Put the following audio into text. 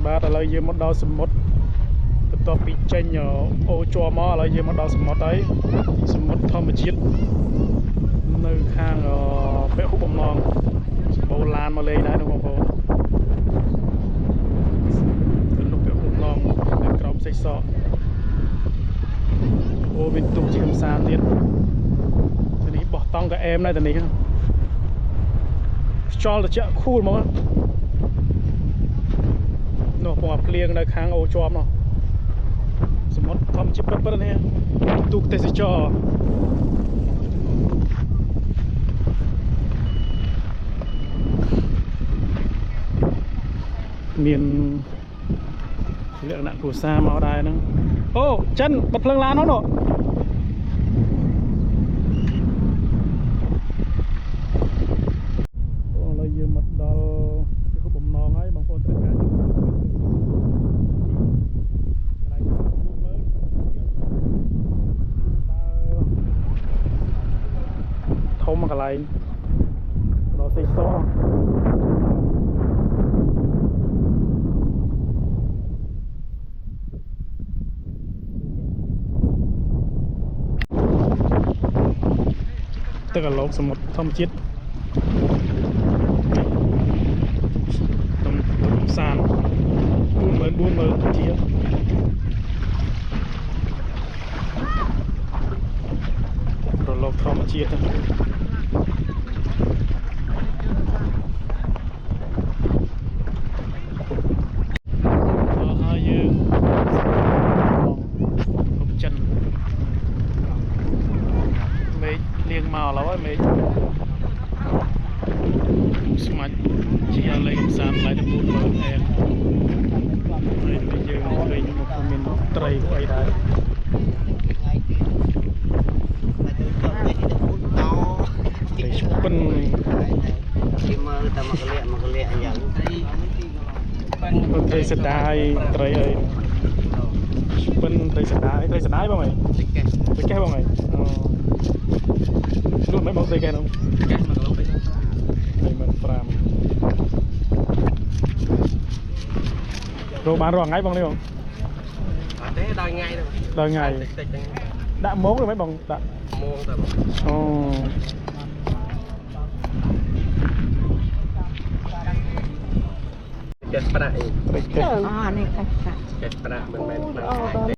បាទឥឡូវយើងមកដល់សមុទ្របន្ទាប់ពីចេញអូជាប់មកឥឡូវយើងមកដល់សមុទ្រហើយសមុទ្រធម្មជាតិនៅខាងពហុបំណងបូឡានមកលេងដែរបងប្អូនទៅនោះពហុបំណងនៅក្រោមសេកសកអូមានទូកជាកំសាន្តទៀតនេះបោះតង់ក៏អែមដែរតានេះខ្យល់ត្រជាក់ខួលហ្មងនោះពងភ្លៀងនៅខាងអូជាប់នោះសមុទ្រធម្មជាតិពិតៗនេះទូកទេសចរមានលក្ខណៈគ្រួសារមកដែរហ្នឹងអូចិនបិទភ្លើងឡាននោះយើងមកដល់ពហុបំណងហើយបងប្អូនត្រូវការយកធំមកកន្លែងដល់សេកសទឹកអាឡូកសមុទ្រធម្មជាតិសាន40000ជាប្រឡូកធម្មជាតិហើយយើងកំចិនមេឃលៀងមកឥឡូវហើយមេឃស្មាច់ជាលេងកំសាន្តថ្លៃទៅ40000円ហើយយើងឃើញមកមានត្រីអីដែរត្រីឆ្ពិនគេមើលតែមកកលៀកយ៉ាងត្រីសដាយត្រីអីឆ្ពិនត្រីសដាយបងអីត្រីកេះបងអីនោះមិនបងត្រីកេះនោះកេះ1គីឡូពេក15000រកបានរាល់ថ្ងៃបងនេះបងអត់ទេដល់ថ្ងៃទៅដល់ថ្ងៃតិចដាក់ម៉ោងឬមិនបងដាក់ម៉ោងទៅអូចេះប្រាក់អីនេះចេះប្រាក់មិនមែនប្រាក់